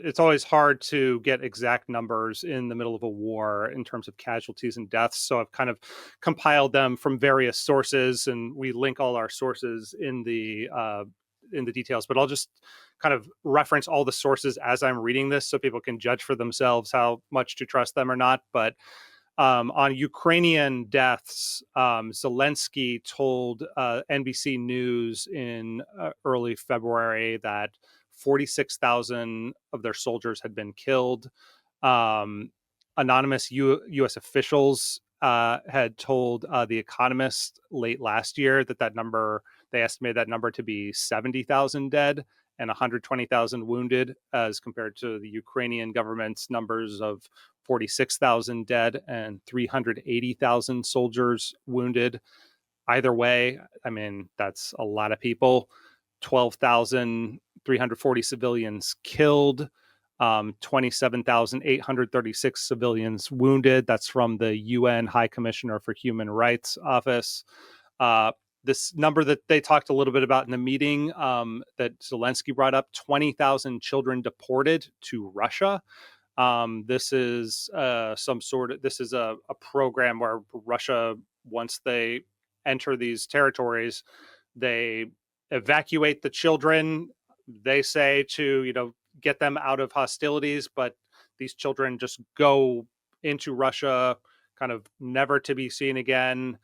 it's always hard to get exact numbers in the middle of a war in terms of casualties and deaths. So I've kind of compiled them from various sources, and we link all our sources in the details. But I'll just kind of reference all the sources as I'm reading this, so people can judge for themselves how much to trust them or not. But on Ukrainian deaths, Zelensky told NBC News in early February that 46,000 of their soldiers had been killed. Um, Anonymous U.S. officials had told The Economist late last year that number, they estimated that number to be 70,000 dead and 120,000 wounded, as compared to the Ukrainian government's numbers of 46,000 dead and 380,000 soldiers wounded. Either way, I mean, that's a lot of people. 12,340 civilians killed, 27,836 civilians wounded. That's from the UN High Commissioner for Human Rights office. Uh, this number that they talked a little bit about in the meeting, that Zelensky brought up, 20,000 children deported to Russia. This is a program where Russia, once they enter these territories, they evacuate the children. They say to, get them out of hostilities, but these children just go into Russia, kind of never to be seen again,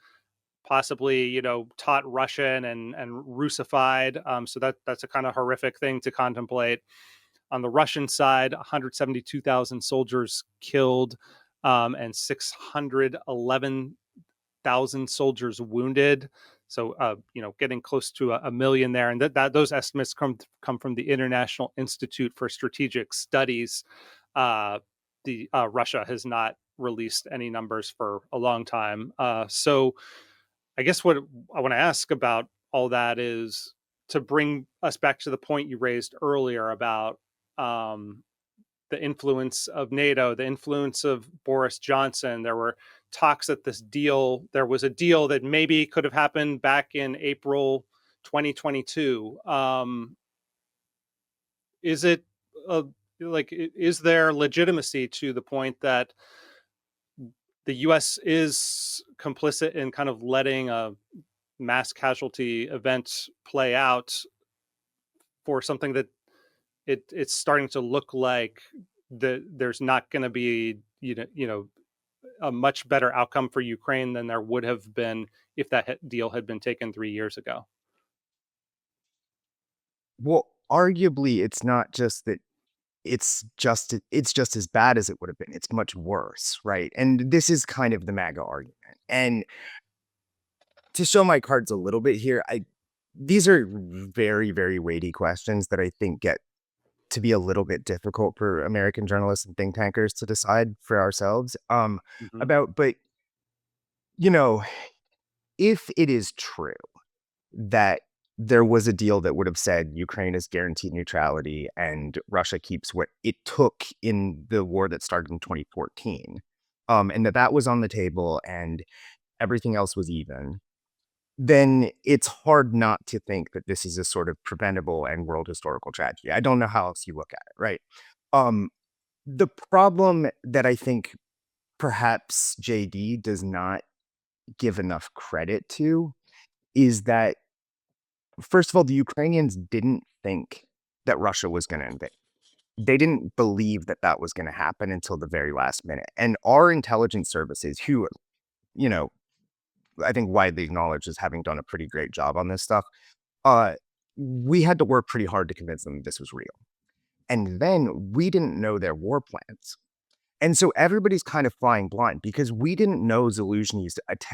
possibly, taught Russian and Russified. So that's a kind of horrific thing to contemplate. On the Russian side, 172,000 soldiers killed, and 611,000 soldiers wounded. So, getting close to a million there. And that those estimates come from the International Institute for Strategic Studies. The Russia has not released any numbers for a long time. So I guess what I want to ask about all that is to bring us back to the point you raised earlier about um, the influence of NATO, the influence of Boris Johnson. There were talks that there was a deal that maybe could have happened back in April 2022. Is it is there legitimacy to the point that the U.S. is complicit in kind of letting a mass casualty event play out for something that it's starting to look like there's not going to be a much better outcome for Ukraine than there would have been if that deal had been taken 3 years ago? Well, arguably, it's not just that it's just as bad as it would have been. It's much worse, right? And this is kind of the MAGA argument. And to show my cards a little bit here, these are very, very weighty questions that I think get to be a little bit difficult for American journalists and think tankers to decide for ourselves Mm-hmm. about. But you know, if it is true that there was a deal that would have said Ukraine is guaranteed neutrality and Russia keeps what it took in the war that started in 2014, and that was on the table and everything else was even, then it's hard not to think that this is a sort of preventable and world historical tragedy. I don't know how else you look at it, right? Um, the problem that I think perhaps JD does not give enough credit to is that, first of all, the Ukrainians didn't think that Russia was going to invade. They didn't believe that that was going to happen until the very last minute. And our intelligence services, who, you know, I think widely acknowledged as having done a pretty great job on this stuff, uh, we had to work pretty hard to convince them this was real. And then we didn't know their war plans. And so everybody's kind of flying blind because we didn't know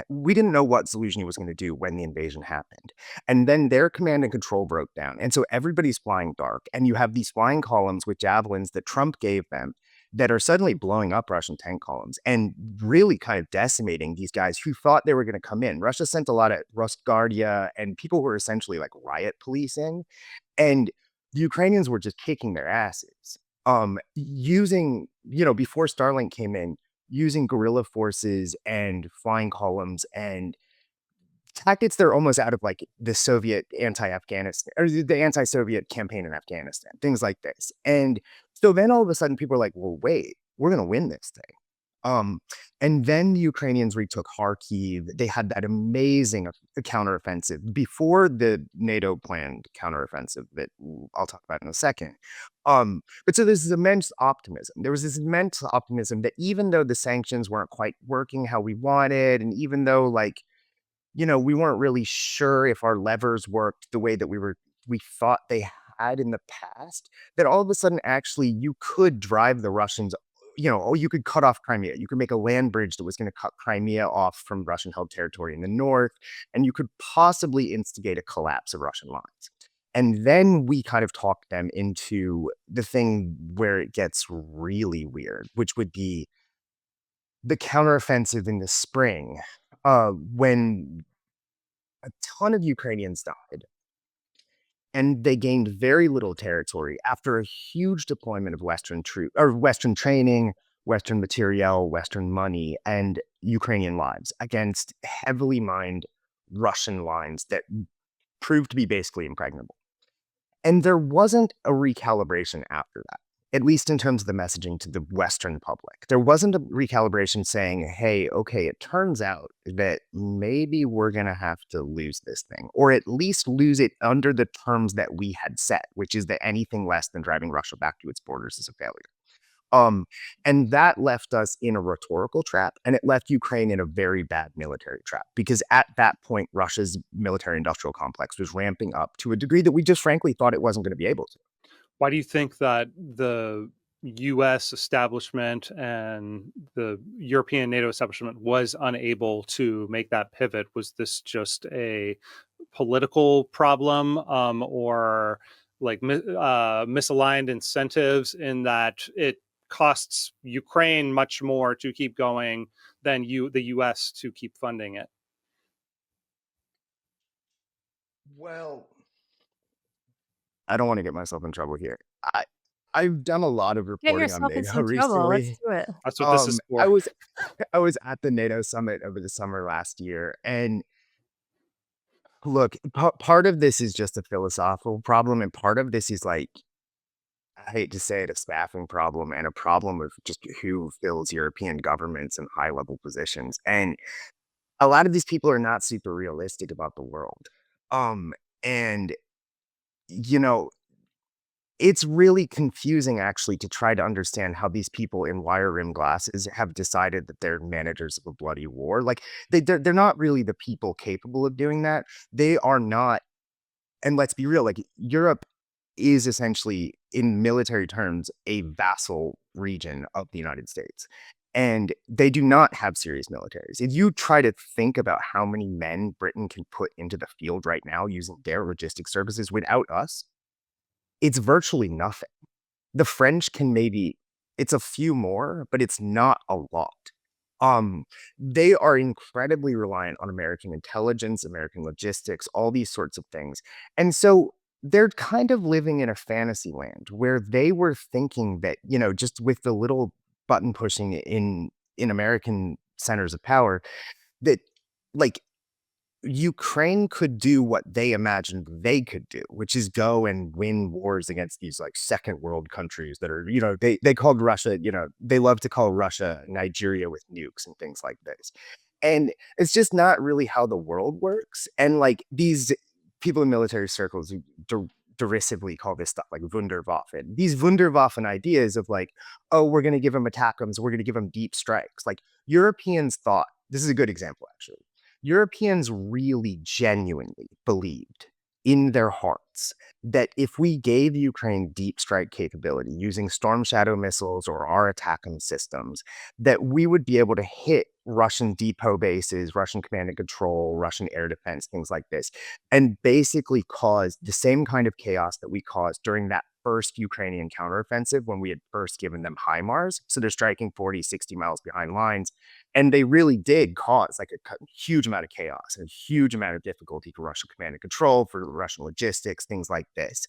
we didn't know what Zelensky was going to do when the invasion happened. And then their command and control broke down. And so everybody's flying dark. And you have these flying columns with javelins that Trump gave them that are suddenly blowing up Russian tank columns and really kind of decimating these guys who thought they were going to come in. Russia sent a lot of Rosguardia and people who were essentially like riot police in. And the Ukrainians were just kicking their asses. Using, before Starlink came in, using guerrilla forces and flying columns and tactics that are almost out of like the Soviet anti-Afghanistan or the anti-Soviet campaign in Afghanistan, things like this. And So then all of a sudden people are like, well, wait, we're going to win this thing. Um, and then the Ukrainians retook Kharkiv. They had that amazing counteroffensive before the NATO planned counteroffensive that I'll talk about in a second. But so there's this immense optimism. There was this immense optimism that even though the sanctions weren't quite working how we wanted, and even though like we weren't really sure if our levers worked the way that we thought they had in the past, that all of a sudden, actually, you could drive the Russians, you could cut off Crimea. You could make a land bridge that was going to cut Crimea off from Russian held territory in the north, and you could possibly instigate a collapse of Russian lines. And then we kind of talked them into the thing where it gets really weird, which would be the counteroffensive in the spring, when a ton of Ukrainians died, and they gained very little territory after a huge deployment of Western troop or Western training, Western materiel, Western money, and Ukrainian lives against heavily mined Russian lines that proved to be basically impregnable. And there wasn't a recalibration after that, at least in terms of the messaging to the Western public. There wasn't a recalibration saying, hey, okay, it turns out that maybe we're going to have to lose this thing, or at least lose it under the terms that we had set, which is that anything less than driving Russia back to its borders is a failure. Um, and that left us in a rhetorical trap, and it left Ukraine in a very bad military trap, because at that point, Russia's military industrial complex was ramping up to a degree that we just frankly thought it wasn't going to be able to. Why do you think that the US establishment and the European NATO establishment was unable to make that pivot? Was this just a political problem, or like misaligned incentives in that it costs Ukraine much more to keep going than the US to keep funding it? Well, I don't want to get myself in trouble here. I've done a lot of Get reporting on yourself in NATO some trouble, let's recently. do it. That's what this is I for. was I was at the NATO summit over the summer last year, and look, part of this is just a philosophical problem, and part of this is like, I hate to say it, a staffing problem and a problem of just who fills European governments and high level positions. And a lot of these people are not super realistic about the world. And you know, it's really confusing actually to try to understand how these people in wire rim glasses have decided that they're managers of a bloody war. Like they're not really the people capable of doing that. They are not, and let's be real, like Europe is essentially, in military terms, a vassal region of the United States. And they do not have serious militaries. If you try to think about how many men Britain can put into the field right now using their logistic services without us, it's virtually nothing. The French can maybe, it's a few more, but it's not a lot. Um, they are incredibly reliant on American intelligence, American logistics, all these sorts of things. And so they're kind of living in a fantasy land where they were thinking that, just with the little button pushing in American centers of power, that like Ukraine could do what they imagined they could do, which is go and win wars against these like second world countries that are, they called Russia, they love to call Russia Nigeria with nukes and things like this. And it's just not really how the world works. And like these people in military circles who derisively call this stuff like Wunderwaffen. These Wunderwaffen ideas of like, oh, we're going to give them attackums, we're going to give them deep strikes. Like Europeans thought, this is a good example actually. Europeans really genuinely believed in their hearts that if we gave Ukraine deep strike capability using Storm Shadow missiles or our ATACMS systems, that we would be able to hit Russian depot bases, Russian command and control, Russian air defense, things like this, and basically cause the same kind of chaos that we caused during that first Ukrainian counteroffensive when we had first given them HIMARS. So they're striking 40, 60 miles behind lines. And they really did cause like a huge amount of chaos and a huge amount of difficulty for Russian command and control, for Russian logistics, things like this.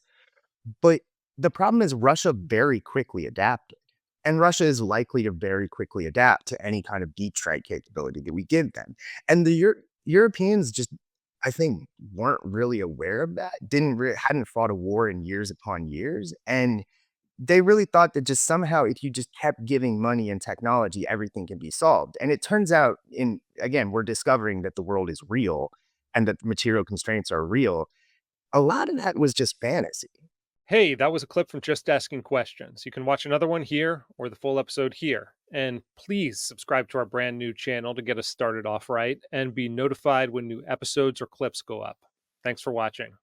But the problem is Russia very quickly adapted. And Russia is likely to very quickly adapt to any kind of deep strike capability that we give them. And the Europeans just, I think, weren't really aware of that, hadn't fought a war in years upon years. And they really thought that just somehow if you just kept giving money and technology, everything can be solved. And it turns out in again, we're discovering that the world is real and that the material constraints are real. A lot of that was just fantasy. Hey, that was a clip from Just Asking Questions. You can watch another one here or the full episode here. And please subscribe to our brand new channel to get us started off right and be notified when new episodes or clips go up. Thanks for watching.